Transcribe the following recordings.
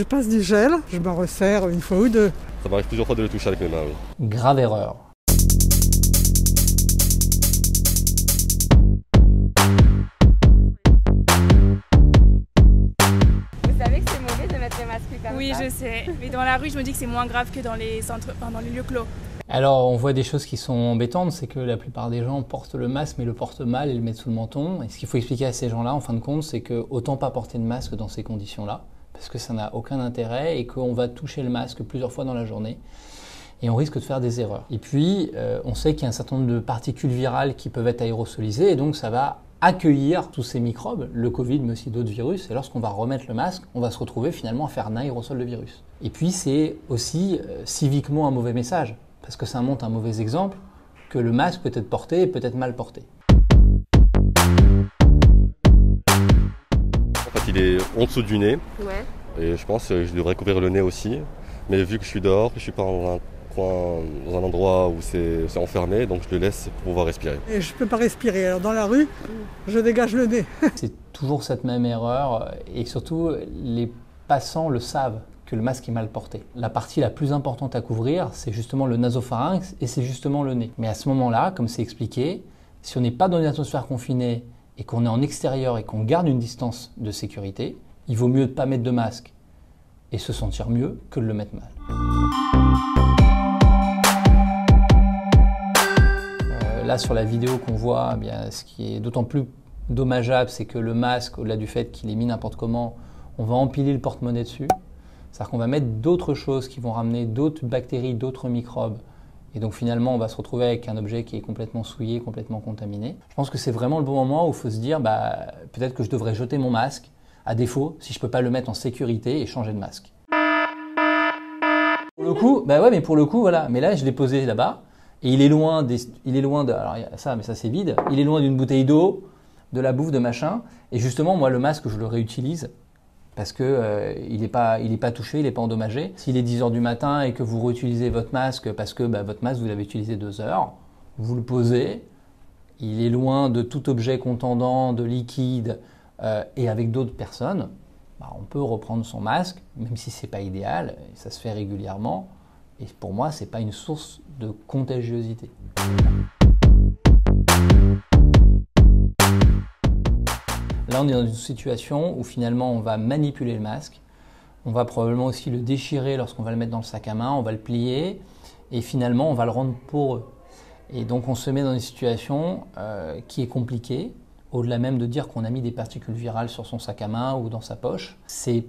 Je passe du gel, je m'en resserre une fois ou deux. Ça m'arrive plusieurs fois de le toucher avec mes mains, oui. Grave erreur. Vous savez que c'est mauvais de mettre les masques comme ça? Oui, je sais. Mais dans la rue, je me dis que c'est moins grave que dans les centres, enfin, dans les lieux clos. Alors, on voit des choses qui sont embêtantes, c'est que la plupart des gens portent le masque, mais le portent mal et le mettent sous le menton. Et ce qu'il faut expliquer à ces gens-là, en fin de compte, c'est que autant pas porter de masque dans ces conditions-là, parce que ça n'a aucun intérêt et qu'on va toucher le masque plusieurs fois dans la journée. Et on risque de faire des erreurs. Et puis, on sait qu'il y a un certain nombre de particules virales qui peuvent être aérosolisées, et donc ça va accueillir tous ces microbes, le Covid, mais aussi d'autres virus. Et lorsqu'on va remettre le masque, on va se retrouver finalement à faire un aérosol de virus. Et puis, c'est aussi civiquement un mauvais message, parce que ça montre un mauvais exemple que le masque peut être porté et peut être mal porté. En fait, il est en dessous du nez. Ouais. Et je pense que je devrais couvrir le nez aussi. Mais vu que je suis dehors, je ne suis pas dans un coin, dans un endroit où c'est enfermé, donc je le laisse pour pouvoir respirer. Et je ne peux pas respirer. Alors dans la rue, je dégage le nez. C'est toujours cette même erreur, et surtout, les passants le savent que le masque est mal porté. La partie la plus importante à couvrir, c'est justement le nasopharynx et c'est justement le nez. Mais à ce moment-là, comme c'est expliqué, si on n'est pas dans une atmosphère confinée et qu'on est en extérieur et qu'on garde une distance de sécurité, il vaut mieux ne pas mettre de masque et se sentir mieux que de le mettre mal. Là, sur la vidéo qu'on voit, eh bien, ce qui est d'autant plus dommageable, c'est que le masque, au-delà du fait qu'il est mis n'importe comment, on va empiler le porte-monnaie dessus. C'est-à-dire qu'on va mettre d'autres choses qui vont ramener d'autres bactéries, d'autres microbes. Et donc finalement, on va se retrouver avec un objet qui est complètement souillé, complètement contaminé. Je pense que c'est vraiment le bon moment où il faut se dire, peut-être que je devrais jeter mon masque, à défaut, si je ne peux pas le mettre en sécurité et changer de masque. Pour le coup, mais pour le coup, voilà. Mais là, je l'ai posé là-bas, et il est loin de, alors ça, mais ça c'est vide, il est loin d'une bouteille d'eau, de la bouffe, de machin. Et justement, moi, le masque, je le réutilise. Parce qu'il n'est pas touché, il n'est pas endommagé. S'il est 10h du matin et que vous réutilisez votre masque parce que votre masque, vous l'avez utilisé 2 heures, vous le posez, il est loin de tout objet contendant, de liquide, et avec d'autres personnes, on peut reprendre son masque, même si ce n'est pas idéal, et ça se fait régulièrement. Et pour moi, ce n'est pas une source de contagiosité. Là, on est dans une situation où finalement on va manipuler le masque, on va probablement aussi le déchirer lorsqu'on va le mettre dans le sac à main, on va le plier et finalement on va le rendre poreux. Et donc on se met dans une situation qui est compliquée, au-delà même de dire qu'on a mis des particules virales sur son sac à main ou dans sa poche. C'est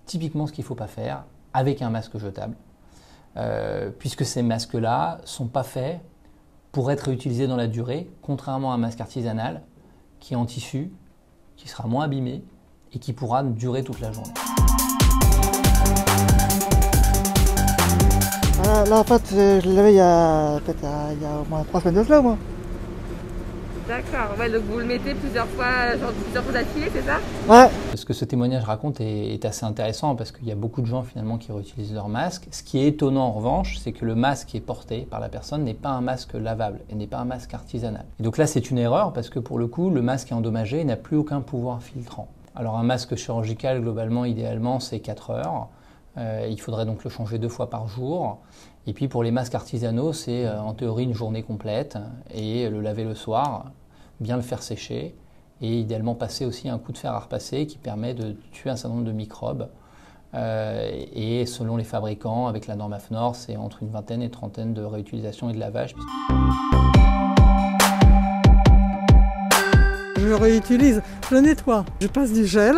typiquement ce qu'il ne faut pas faire avec un masque jetable, puisque ces masques-là ne sont pas faits pour être réutilisés dans la durée, contrairement à un masque artisanal qui est en tissu, qui sera moins abîmé et qui pourra durer toute la journée. Là, en fait, je l'avais il y a au moins 3 semaines de cela, moi. D'accord, ouais, donc vous le mettez plusieurs fois d'affilée, c'est ça? Ouais. Ce que ce témoignage raconte est assez intéressant parce qu'il y a beaucoup de gens finalement qui réutilisent leur masque. Ce qui est étonnant en revanche, c'est que le masque qui est porté par la personne n'est pas un masque lavable et n'est pas un masque artisanal. Et donc là, c'est une erreur parce que pour le coup, le masque est endommagé et n'a plus aucun pouvoir filtrant. Alors un masque chirurgical, globalement, idéalement, c'est 4 heures. Il faudrait donc le changer 2 fois par jour. Et puis pour les masques artisanaux, c'est en théorie une journée complète et le laver le soir, bien le faire sécher et idéalement passer aussi un coup de fer à repasser qui permet de tuer un certain nombre de microbes. Et selon les fabricants, avec la norme AFNOR, c'est entre une vingtaine et trentaine de réutilisation et de lavage. Je le réutilise, je le nettoie. Je passe du gel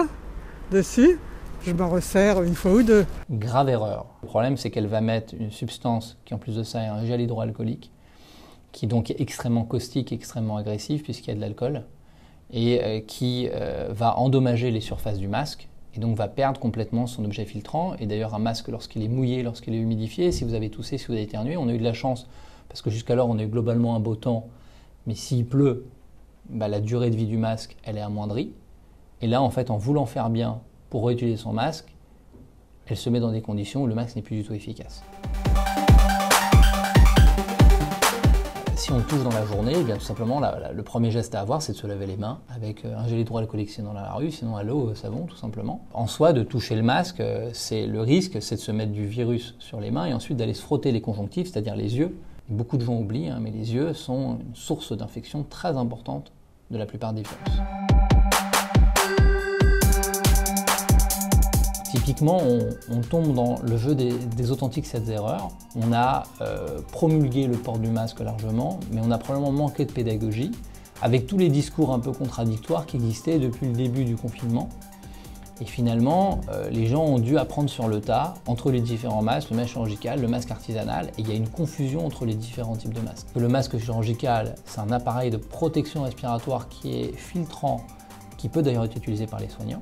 dessus, je m'en resserre une fois ou deux. Grave erreur. Le problème, c'est qu'elle va mettre une substance qui, en plus de ça, est un gel hydroalcoolique, qui donc est extrêmement caustique, extrêmement agressif, puisqu'il y a de l'alcool, et qui va endommager les surfaces du masque, et donc va perdre complètement son objet filtrant. Et d'ailleurs, un masque, lorsqu'il est mouillé, lorsqu'il est humidifié, si vous avez toussé, si vous avez éternué, on a eu de la chance, parce que jusqu'alors, on a eu globalement un beau temps, mais s'il pleut, la durée de vie du masque, elle est amoindrie. Et là, en fait, en voulant faire bien pour réutiliser son masque, elle se met dans des conditions où le masque n'est plus du tout efficace. Si si on touche dans la journée, eh bien, tout simplement, le premier geste à avoir, c'est de se laver les mains avec un gel hydroalcoolique dans la rue, sinon à l'eau, savon, tout simplement. En soi, de toucher le masque, le risque, c'est de se mettre du virus sur les mains et ensuite d'aller se frotter les conjonctives, c'est-à-dire les yeux. Beaucoup de gens oublient, mais les yeux sont une source d'infection très importante de la plupart des virus. Typiquement, on tombe dans le jeu des authentiques 7 erreurs. On a promulgué le port du masque largement, mais on a probablement manqué de pédagogie, avec tous les discours un peu contradictoires qui existaient depuis le début du confinement. Et finalement, les gens ont dû apprendre sur le tas entre les différents masques, le masque chirurgical, le masque artisanal, et il y a une confusion entre les différents types de masques. Le masque chirurgical, c'est un appareil de protection respiratoire qui est filtrant, qui peut d'ailleurs être utilisé par les soignants.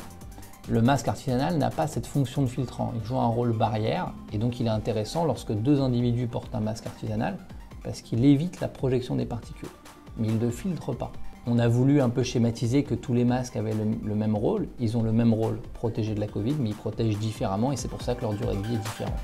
Le masque artisanal n'a pas cette fonction de filtrant, il joue un rôle barrière et donc il est intéressant lorsque deux individus portent un masque artisanal parce qu'il évite la projection des particules, mais il ne filtre pas. On a voulu un peu schématiser que tous les masques avaient le même rôle, ils ont le même rôle, protéger de la Covid, mais ils protègent différemment et c'est pour ça que leur durée de vie est différente.